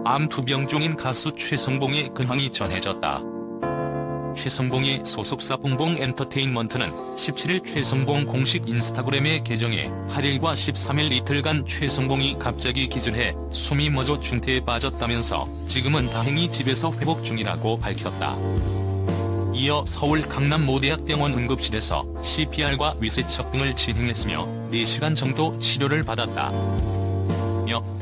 암 투병 중인 가수 최성봉의 근황이 전해졌다. 최성봉의 소속사 봉봉 엔터테인먼트는 17일 최성봉 공식 인스타그램에 계정에 8일과 13일 이틀간 최성봉이 갑자기 기절해 숨이 멎어 중태에 빠졌다면서 지금은 다행히 집에서 회복 중이라고 밝혔다. 이어 서울 강남 모대학병원 응급실에서 CPR과 위세척 등을 진행했으며 4시간 정도 치료를 받았다.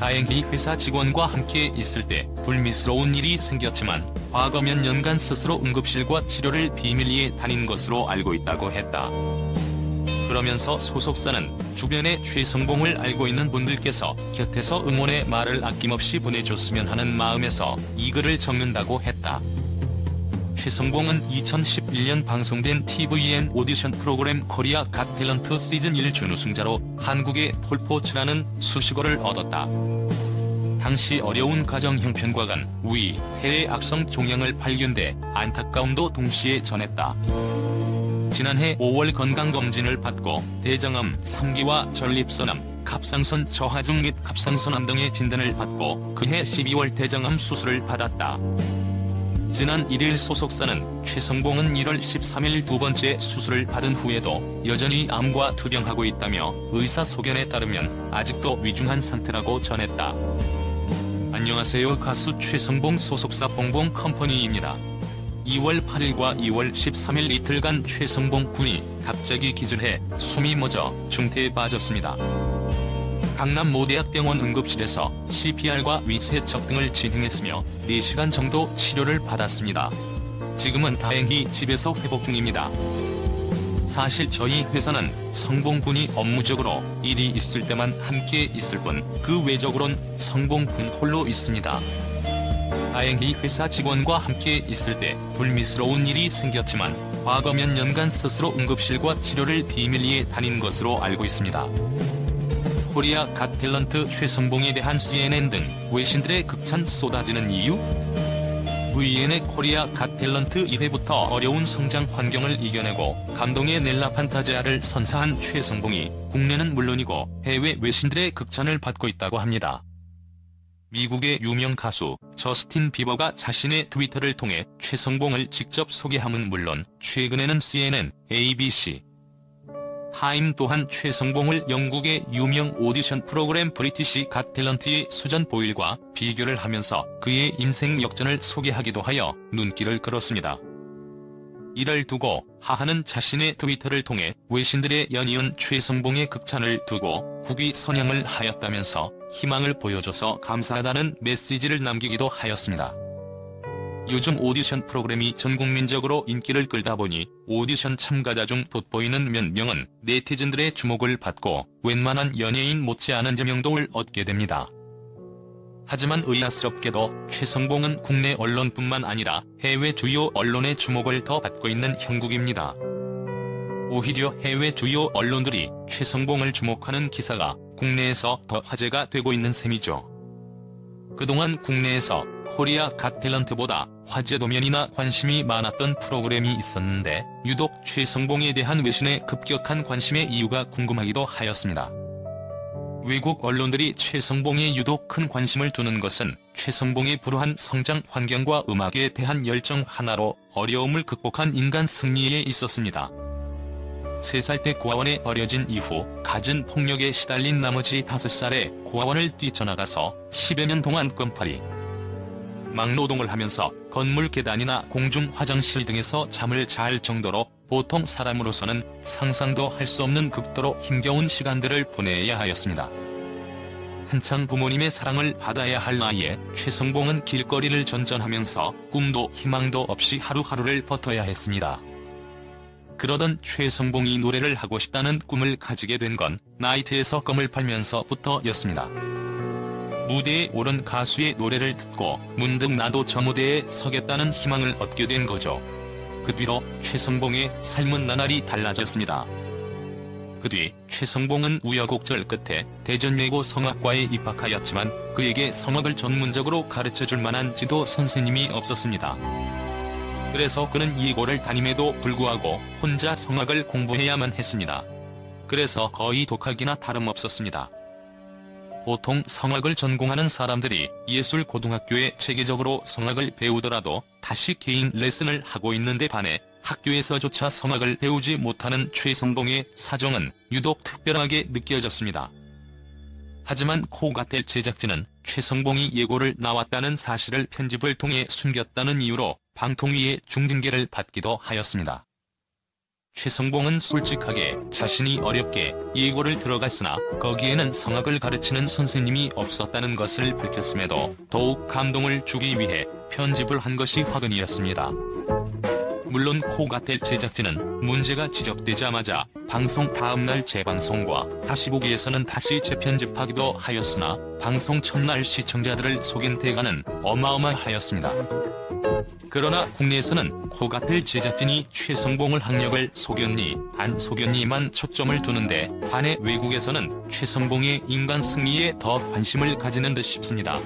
다행히 회사 직원과 함께 있을 때 불미스러운 일이 생겼지만 과거 몇 년간 스스로 응급실과 치료를 비밀리에 다닌 것으로 알고 있다고 했다. 그러면서 소속사는 주변에 최성봉을 알고 있는 분들께서 곁에서 응원의 말을 아낌없이 보내줬으면 하는 마음에서 이 글을 적는다고 했다. 최성봉은 2011년 방송된 tvN 오디션 프로그램 코리아 갓 탤런트 시즌 1 준우승자로 한국의 폴포츠라는 수식어를 얻었다. 당시 어려운 가정 형편과 간, 위, 폐의 악성 종양을 발견돼 안타까움도 동시에 전했다. 지난해 5월 건강검진을 받고 대장암, 3기와 전립선암, 갑상선 저하증 및 갑상선암 등의 진단을 받고 그해 12월 대장암 수술을 받았다. 지난 1일 소속사는 최성봉은 1월 13일 두 번째 수술을 받은 후에도 여전히 암과 투병하고 있다며 의사 소견에 따르면 아직도 위중한 상태라고 전했다. 안녕하세요. 가수 최성봉 소속사 봉봉 컴퍼니입니다. 2월 8일과 2월 13일 이틀간 최성봉 군이 갑자기 기절해 숨이 멎어 중태에 빠졌습니다. 강남 모대학병원 응급실에서 CPR과 위세척 등을 진행했으며 4시간 정도 치료를 받았습니다. 지금은 다행히 집에서 회복 중입니다. 사실 저희 회사는 성봉군이 업무적으로 일이 있을 때만 함께 있을 뿐 그 외적으론 성봉군 홀로 있습니다. 다행히 회사 직원과 함께 있을 때 불미스러운 일이 생겼지만 과거 몇 년간 스스로 응급실과 치료를 비밀리에 다닌 것으로 알고 있습니다. 코리아 갓 탤런트 최성봉에 대한 CNN 등 외신들의 극찬 쏟아지는 이유? VN의 코리아 갓 탤런트 1회부터 어려운 성장 환경을 이겨내고 감동의 넬라 판타지아를 선사한 최성봉이 국내는 물론이고 해외 외신들의 극찬을 받고 있다고 합니다. 미국의 유명 가수 저스틴 비버가 자신의 트위터를 통해 최성봉을 직접 소개함은 물론 최근에는 CNN, ABC, 타임 또한 최성봉을 영국의 유명 오디션 프로그램 브리티시 갓 탤런트의 수잔 보일과 비교를 하면서 그의 인생 역전을 소개하기도 하여 눈길을 끌었습니다. 이를 두고 하하는 자신의 트위터를 통해 외신들의 연이은 최성봉의 극찬을 두고 국위 선양을 하였다면서 희망을 보여줘서 감사하다는 메시지를 남기기도 하였습니다. 요즘 오디션 프로그램이 전국민적으로 인기를 끌다 보니 오디션 참가자 중 돋보이는 몇 명은 네티즌들의 주목을 받고 웬만한 연예인 못지않은 지명도를 얻게 됩니다. 하지만 의아스럽게도 최성봉은 국내 언론뿐만 아니라 해외 주요 언론의 주목을 더 받고 있는 형국입니다. 오히려 해외 주요 언론들이 최성봉을 주목하는 기사가 국내에서 더 화제가 되고 있는 셈이죠. 그동안 국내에서 코리아 갓 탤런트보다 화제도면이나 관심이 많았던 프로그램이 있었는데 유독 최성봉에 대한 외신의 급격한 관심의 이유가 궁금하기도 하였습니다. 외국 언론들이 최성봉에 유독 큰 관심을 두는 것은 최성봉의 불우한 성장 환경과 음악에 대한 열정 하나로 어려움을 극복한 인간 승리에 있었습니다. 3살 때 고아원에 버려진 이후 갖은 폭력에 시달린 나머지 5살에 고아원을 뛰쳐나가서 10여 년 동안 껌파리, 막노동을 하면서 건물 계단이나 공중 화장실 등에서 잠을 잘 정도로 보통 사람으로서는 상상도 할 수 없는 극도로 힘겨운 시간들을 보내야 하였습니다. 한창 부모님의 사랑을 받아야 할 나이에 최성봉은 길거리를 전전하면서 꿈도 희망도 없이 하루하루를 버텨야 했습니다. 그러던 최성봉이 노래를 하고 싶다는 꿈을 가지게 된 건 나이트에서 껌을 팔면서부터였습니다. 무대에 오른 가수의 노래를 듣고 문득 나도 저 무대에 서겠다는 희망을 얻게 된 거죠. 그 뒤로 최성봉의 삶은 나날이 달라졌습니다. 그 뒤 최성봉은 우여곡절 끝에 대전예고 성악과에 입학하였지만 그에게 성악을 전문적으로 가르쳐줄 만한 지도 선생님이 없었습니다. 그래서 그는 예고를 다님에도 불구하고 혼자 성악을 공부해야만 했습니다. 그래서 거의 독학이나 다름없었습니다. 보통 성악을 전공하는 사람들이 예술고등학교에 체계적으로 성악을 배우더라도 다시 개인 레슨을 하고 있는데 반해 학교에서조차 성악을 배우지 못하는 최성봉의 사정은 유독 특별하게 느껴졌습니다. 하지만 코가텔 제작진은 최성봉이 예고를 나왔다는 사실을 편집을 통해 숨겼다는 이유로 방통위의 중징계를 받기도 하였습니다. 최성봉은 솔직하게 자신이 어렵게 예고를 들어갔으나 거기에는 성악을 가르치는 선생님이 없었다는 것을 밝혔음에도 더욱 감동을 주기 위해 편집을 한 것이 화근이었습니다. 물론 코가텔 제작진은 문제가 지적되자마자 방송 다음날 재방송과 다시 보기에서는 다시 재편집하기도 하였으나 방송 첫날 시청자들을 속인 대가는 어마어마하였습니다. 그러나 국내에서는 코가텔 제작진이 최성봉을 학력을 속였니 안 속였니만 초점을 두는데 반해 외국에서는 최성봉의 인간 승리에 더 관심을 가지는 듯 싶습니다.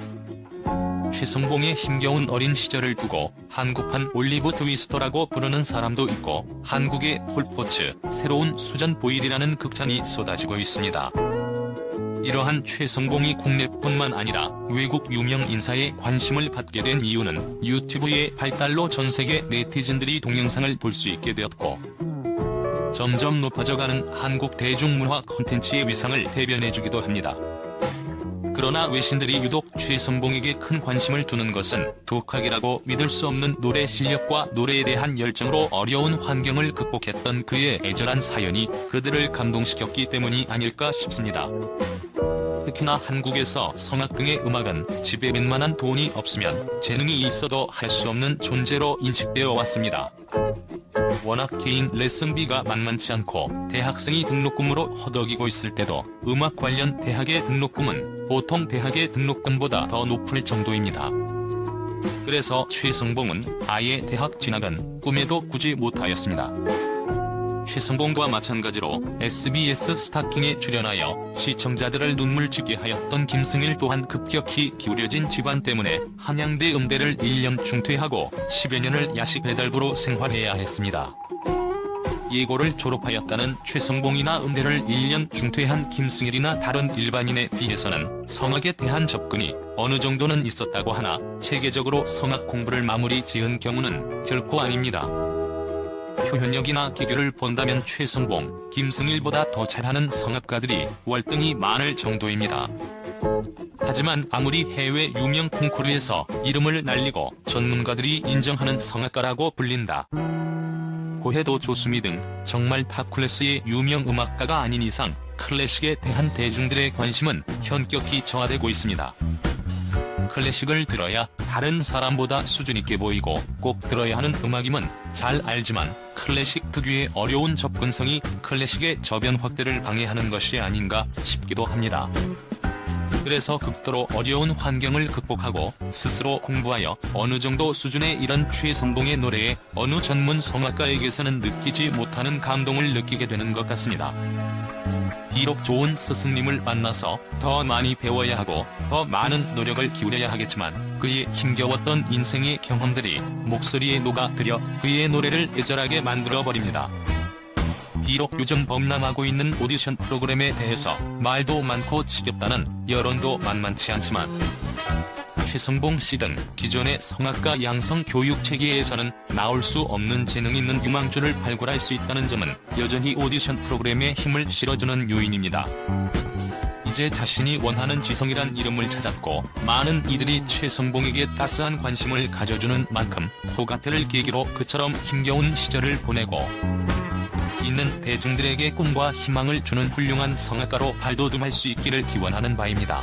최성봉의 힘겨운 어린 시절을 두고 한국판 올리브 트위스터라고 부르는 사람도 있고 한국의 폴포츠, 새로운 수잔 보일이라는 극찬이 쏟아지고 있습니다. 이러한 최성봉이 국내뿐만 아니라 외국 유명 인사의 관심을 받게 된 이유는 유튜브의 발달로 전세계 네티즌들이 동영상을 볼 수 있게 되었고 점점 높아져가는 한국 대중문화 콘텐츠의 위상을 대변해주기도 합니다. 그러나 외신들이 유독 최성봉에게 큰 관심을 두는 것은 독학이라고 믿을 수 없는 노래 실력과 노래에 대한 열정으로 어려운 환경을 극복했던 그의 애절한 사연이 그들을 감동시켰기 때문이 아닐까 싶습니다. 특히나 한국에서 성악 등의 음악은 집에 웬만한 돈이 없으면 재능이 있어도 할 수 없는 존재로 인식되어 왔습니다. 워낙 개인 레슨비가 만만치 않고 대학생이 등록금으로 허덕이고 있을 때도 음악 관련 대학의 등록금은 보통 대학의 등록금보다 더 높을 정도입니다. 그래서 최성봉은 아예 대학 진학은 꿈에도 꾸지 못하였습니다. 최성봉과 마찬가지로 SBS 스타킹에 출연하여 시청자들을 눈물 짓게 하였던 김승일 또한 급격히 기울여진 집안 때문에 한양대 음대를 1년 중퇴하고 10여 년을 야식 배달부로 생활해야 했습니다. 예고를 졸업하였다는 최성봉이나 음대를 1년 중퇴한 김승일이나 다른 일반인에 비해서는 성악에 대한 접근이 어느 정도는 있었다고 하나 체계적으로 성악 공부를 마무리 지은 경우는 결코 아닙니다. 표현력이나 기교를 본다면 최성봉, 김승일보다 더 잘하는 성악가들이 월등히 많을 정도입니다. 하지만 아무리 해외 유명 콩쿠르에서 이름을 날리고 전문가들이 인정하는 성악가라고 불린다 고해도 조수미 등 정말 탑클래스의 유명 음악가가 아닌 이상 클래식에 대한 대중들의 관심은 현격히 저하되고 있습니다. 클래식을 들어야 다른 사람보다 수준 있게 보이고 꼭 들어야 하는 음악임은 잘 알지만 클래식 특유의 어려운 접근성이 클래식의 저변 확대를 방해하는 것이 아닌가 싶기도 합니다. 그래서 극도로 어려운 환경을 극복하고 스스로 공부하여 어느 정도 수준에 이른 최성봉의 노래에 어느 전문 성악가에게서는 느끼지 못하는 감동을 느끼게 되는 것 같습니다. 비록 좋은 스승님을 만나서 더 많이 배워야 하고 더 많은 노력을 기울여야 하겠지만 그의 힘겨웠던 인생의 경험들이 목소리에 녹아들여 그의 노래를 애절하게 만들어버립니다. 비록 요즘 범람하고 있는 오디션 프로그램에 대해서 말도 많고 지겹다는 여론도 만만치 않지만 최성봉 씨 등 기존의 성악가 양성 교육 체계에서는 나올 수 없는 재능 있는 유망주를 발굴할 수 있다는 점은 여전히 오디션 프로그램에 힘을 실어주는 요인입니다. 이제 자신이 원하는 지성이란 이름을 찾았고 많은 이들이 최성봉에게 따스한 관심을 가져주는 만큼 코가텔을 계기로 그처럼 힘겨운 시절을 보내고 있는 대중들에게 꿈과 희망을 주는 훌륭한 성악가로 발돋움할 수 있기를 기원하는 바입니다.